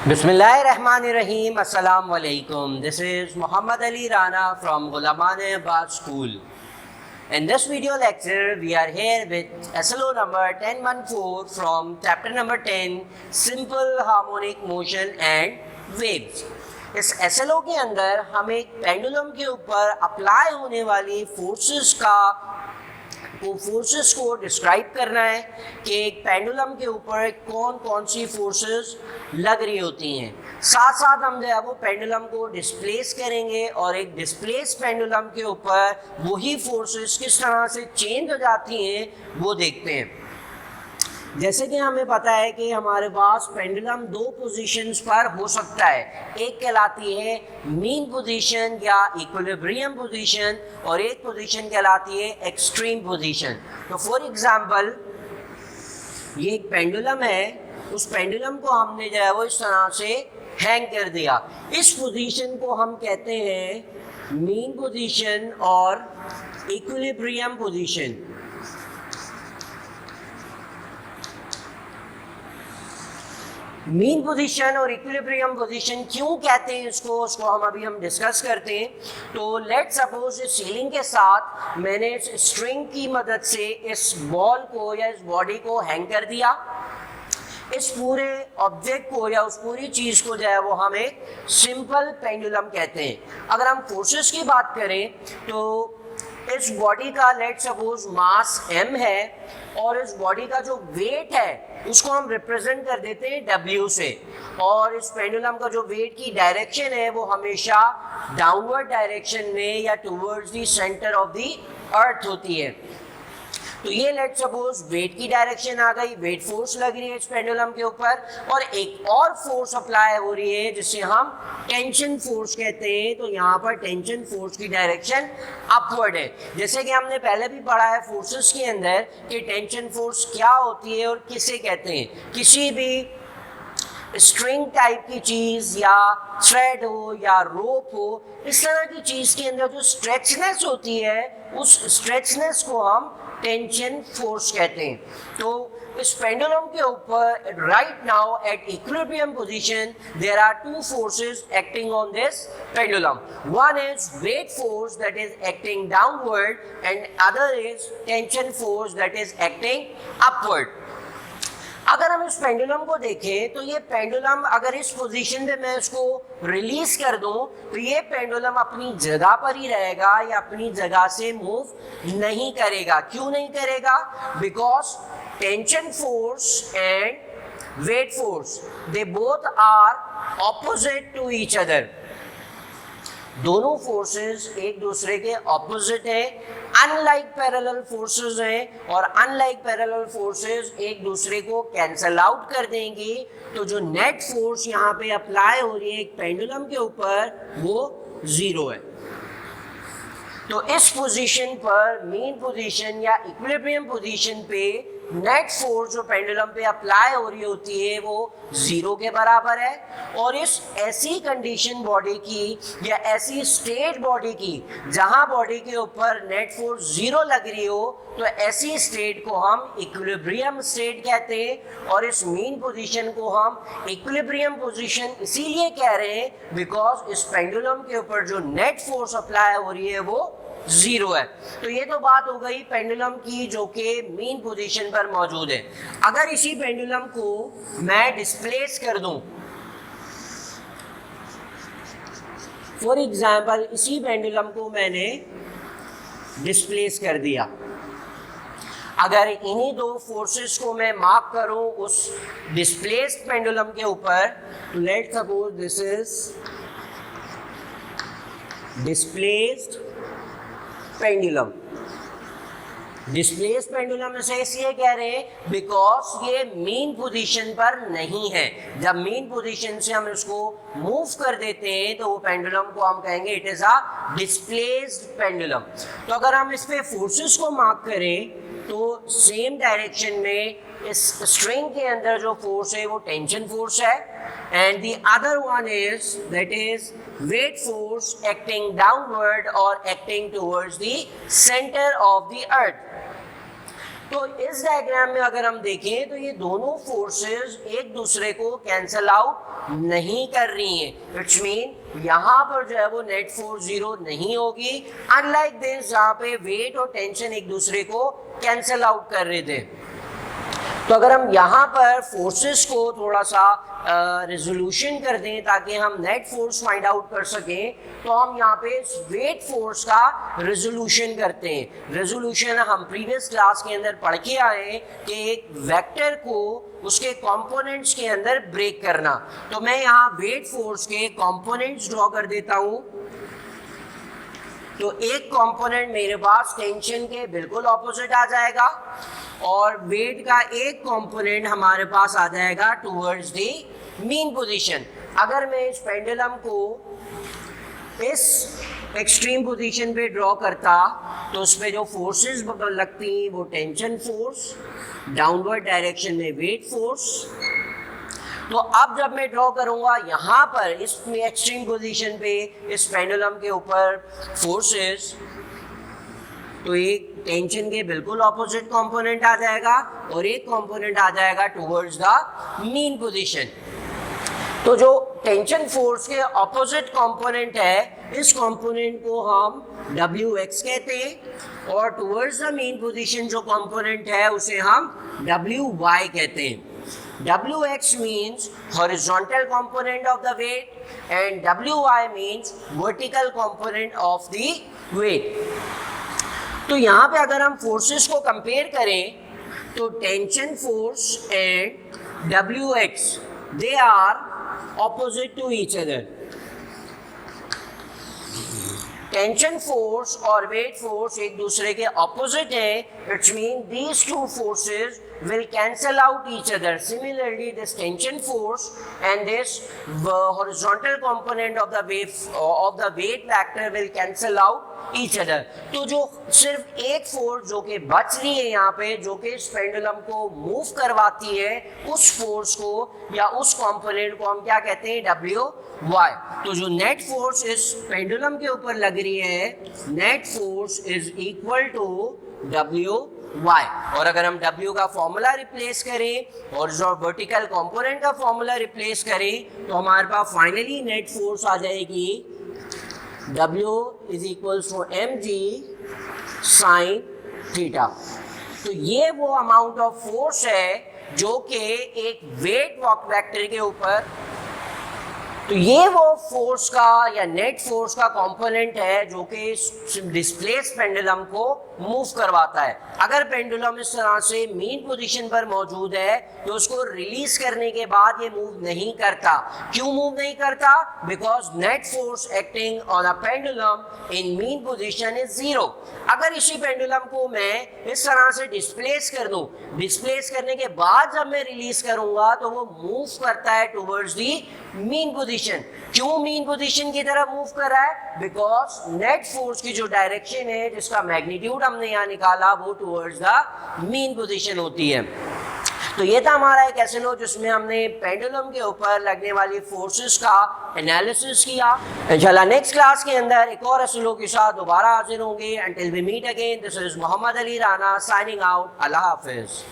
Bismillahirrahmanirrahim. Assalamu alaikum. This is Muhammad Ali Rana from Ghulamane School. In this video lecture, we are here with SLO number 1014 from chapter number 10, Simple Harmonic Motion and Waves. इस SLO के अंदर हम एक pendulum के ऊपर apply होने वाली forces को डिस्क्राइब करना है कि एक पेंडुलम के ऊपर कौन कौन सी फोर्सेस लग रही होती हैं। साथ साथ हम जो है वो पेंडुलम को डिस्प्लेस करेंगे और एक डिस्प्लेस पेंडुलम के ऊपर वही फोर्सेस किस तरह से चेंज हो जाती हैं वो देखते हैं। जैसे कि हमें पता है कि हमारे पास पेंडुलम दो पोजीशंस पर हो सकता है, एक कहलाती है मीन पोजीशन या इक्विलिब्रियम पोजीशन और एक पोजीशन कहलाती है एक्सट्रीम पोजीशन। तो फॉर एग्जांपल ये एक पेंडुलम है, उस पेंडुलम को हमने जो है वो इस तरह से हैंग कर दिया। इस पोजीशन को हम कहते हैं मीन पोजीशन और इक्विलिब्रियम पोजीशन। मीन पोजीशन और इक्विलिब्रियम पोजीशन क्यों कहते हैं उसको हम डिस्कस करते हैं। तो लेट सपोज इस सीलिंग के साथ मैंने इस स्ट्रिंग की मदद से इस बॉल को या इस बॉडी को हैंग कर दिया। इस पूरे ऑब्जेक्ट को या उस पूरी चीज़ को जो है वो हम एक सिंपल पेंडुलम कहते हैं। अगर हम फोर्सेस की बात करें तो इस बॉडी का लेट सपोज मास m है और इस बॉडी का जो वेट है उसको हम रिप्रेजेंट कर देते हैं w से, और इस पेंडुलम का जो वेट की डायरेक्शन है वो हमेशा डाउनवर्ड डायरेक्शन में या towards the centre of the earth होती है। तो ये लेट सपोज वेट की डायरेक्शन आ गई, वेट फोर्स लग रही है इस पेंडुलम के ऊपर, और एक और फोर्स अप्लाई हो रही है जिसे हम टेंशन फोर्स कहते हैं। तो यहाँ पर टेंशन फोर्स की डायरेक्शन अपवर्ड है। जैसे कि हमने पहले भी पढ़ा है फोर्सेस के अंदर कि टेंशन फोर्स क्या होती है और किसे कहते हैं। किसी भी स्ट्रिंग टाइप की चीज़ या थ्रेड हो या रोप हो, इस तरह की चीज़ के अंदर जो स्ट्रेचनेस होती है उस स्ट्रेचनेस को हम टेंशन फोर्स कहते हैं। तो इस पेंडुलम के ऊपर right now at equilibrium position there are two forces acting on this pendulum. One is weight force that is acting downward and other is tension force that is acting upward. अगर हम इस pendulum को देखें तो ये pendulum अगर इस position पे मैं इसको रिलीज कर दूं तो ये पेंडुलम अपनी जगह पर ही रहेगा या अपनी जगह से मूव नहीं करेगा। क्यों नहीं करेगा? Because tension force and weight force they both are opposite to each other. दोनों फोर्सेस एक दूसरे के ऑपोजिट है, अनलाइक पैरेलल फोर्सेस हैं, और अनलाइक पैरेलल फोर्सेस एक दूसरे को कैंसल आउट कर देंगे। तो जो नेट फोर्स यहाँ पे अप्लाई हो रही है एक पेंडुलम के ऊपर वो जीरो है। तो इस पोजीशन पर मेन पोजीशन या इक्विलिब्रियम पोजीशन पे नेट फोर्स जो पेंडुलम पे अप्लाई हो रही होती है वो जीरो के बराबर है। और इस ऐसी कंडीशन बॉडी की या ऐसी स्टेट बॉडी की जहां बॉडी के ऊपर नेट फोर्स जीरो लग रही हो तो ऐसी स्टेट को हम इक्विलिब्रियम स्टेट कहते हैं। और इस मेन पोजीशन को हम इक्विलिब्रियम पोजीशन इसीलिए कह रहे हैं बिकॉज इस पेंडुलम के ऊपर जो नेट फोर्स अप्लाई हो रही है वो जीरो है। तो ये तो बात हो गई पेंडुलम की जो कि मेन पोजीशन पर मौजूद है। अगर इसी पेंडुलम को मैं डिस्प्लेस कर दूं, फॉर एग्जाम्पल इसी पेंडुलम को मैंने डिस्प्लेस कर दिया, अगर इन्हीं दो फोर्सेस को मैं मार्क करूं उस डिस्प्लेस्ड पेंडुलम के ऊपर, let suppose this is displaced pendulum. Displace pendulum से इसलिए कह रहे हैं बिकॉज ये मेन पोजीशन पर नहीं है। जब मेन पोजीशन से हम इसको मूव कर देते हैं तो वो पेंडुलम को हम कहेंगे it is a displaced pendulum. तो अगर हम इस पे फोर्सेस को मार्क करें तो सेम डायरेक्शन में इस स्ट्रिंग के अंदर जो फोर्स है वो टेंशन फोर्स है, and the other one is that is weight force acting downward or acting towards the center of the earth। तो इस डायग्राम में अगर हम देखें तो ये दोनों फोर्सेस एक दूसरे को कैंसल आउट नहीं कर रही हैं, इट्स मीन यहाँ पर जो है वो नेट फोर्स जीरो नहीं होगी, अनलाइक दिस जहाँ पे वेट और टेंशन एक दूसरे को कैंसल आउट कर रहे थे। तो अगर हम यहाँ पर फोर्सेस को थोड़ा सा रेजोल्यूशन कर दें ताकि हम नेट फोर्स फाइंड आउट कर सकें, तो हम यहाँ पे वेट फोर्स का रेजोल्यूशन करते हैं। रेजोल्यूशन हम प्रीवियस क्लास के अंदर पढ़ के आए कि एक वेक्टर को उसके कंपोनेंट्स के अंदर ब्रेक करना। तो मैं यहाँ वेट फोर्स के कंपोनेंट्स ड्रॉ कर देता हूँ। तो एक कंपोनेंट मेरे पास टेंशन के बिल्कुल ऑपोजिट आ जाएगा और वेट का एक कंपोनेंट हमारे पास आ जाएगा टुवर्ड्स द मीन पोजीशन। अगर मैं इस पेंडुलम को इस एक्सट्रीम पोजीशन पे ड्रॉ करता तो उस पे जो फोर्सेस लगती वो टेंशन फोर्स, डाउनवर्ड डायरेक्शन में वेट फोर्स। तो अब जब मैं ड्रॉ करूंगा यहाँ पर इस एक्सट्रीम पोजीशन पे इस पेंडुलम के ऊपर फोर्सेस, तो एक टेंशन के बिल्कुल ऑपोजिट कंपोनेंट आ जाएगा और एक कंपोनेंट आ जाएगा टुवर्ड्स द मीन पोजीशन। तो जो टेंशन फोर्स के ऑपोजिट कंपोनेंट है, इस कंपोनेंट को हम Wx कहते हैं और टुवर्ड्स द मीन पोजीशन जो कंपोनेंट है उसे हम Wy कहते हैं। Wx means horizontal component of the weight and Wy means vertical component of the weight। तो यहाँ पे अगर हम फोर्सेस को कंपेयर करें तो tension force and Wx they are opposite to each other। Tension force और वेट फोर्स एक दूसरे के ऑपोजिट है, it's mean these two forces will cancel out each other. Similarly, this tension force and this horizontal component of the weight vector will cancel out each other। तो जो सिर्फ एक force जो कि बच रही है यहाँ पे, जो कि इस पेंडुलम को मूव करवाती है, उस फोर्स को या उस कंपोनेंट को हम क्या कहते हैं? Wy। तो जो नेट फोर्स इस पेंडुलम के ऊपर लग रही है, net force is equal to Wy। और अगर हम W का फॉर्मूला रिप्लेस करें और जो वर्टिकल कंपोनेंट का फॉर्मूला रिप्लेस करें तो हमारे पास फाइनली नेट फोर्स आ जाएगी W is equals to mg sin theta. तो ये वो अमाउंट ऑफ फोर्स है जो कि एक वेट वेक्टर के ऊपर, तो ये वो फोर्स का या नेट फोर्स का कंपोनेंट है जो कि डिस्प्लेस पेंडुलम को मूव करवाता है। अगर पेंडुलम इस तरह से मीन पोजीशन पर मौजूद है तो उसको रिलीज करने के बाद ये मूव नहीं करता। क्यों मूव नहीं करता? Because net force acting on a pendulum in mean position is zero. अगर इसी पेंडुलम को मैं इस तरह से डिस्प्लेस कर दूं, डिस्प्लेस करने के बाद जब मैं रिलीज करूंगा तो वो मूव करता है टुवर्ड्स दी मीन पोजीशन। क्यों मीन पोजीशन की तरफ मूव कर रहा है? बिकॉज नेट फोर्स की जो डायरेक्शन है, जिसका मैग्नीट्यूड हमने यहाँ निकाला, वो टुवर्ड्स द मीन पोजीशन होती है। तो ये था हमारा एक एसएलओ जिसमें हमने पेंडुलम के ऊपर लगने वाली फोर्सेस का एनालिसिस किया। इंशाल्लाह नेक्स्ट क्लास के अंदर एक और एसएलओ के साथ दोबारा हाजिर होंगे। Until we meet again, this is Mohammad Ali Rana signing out. अल्लाह हाफिज।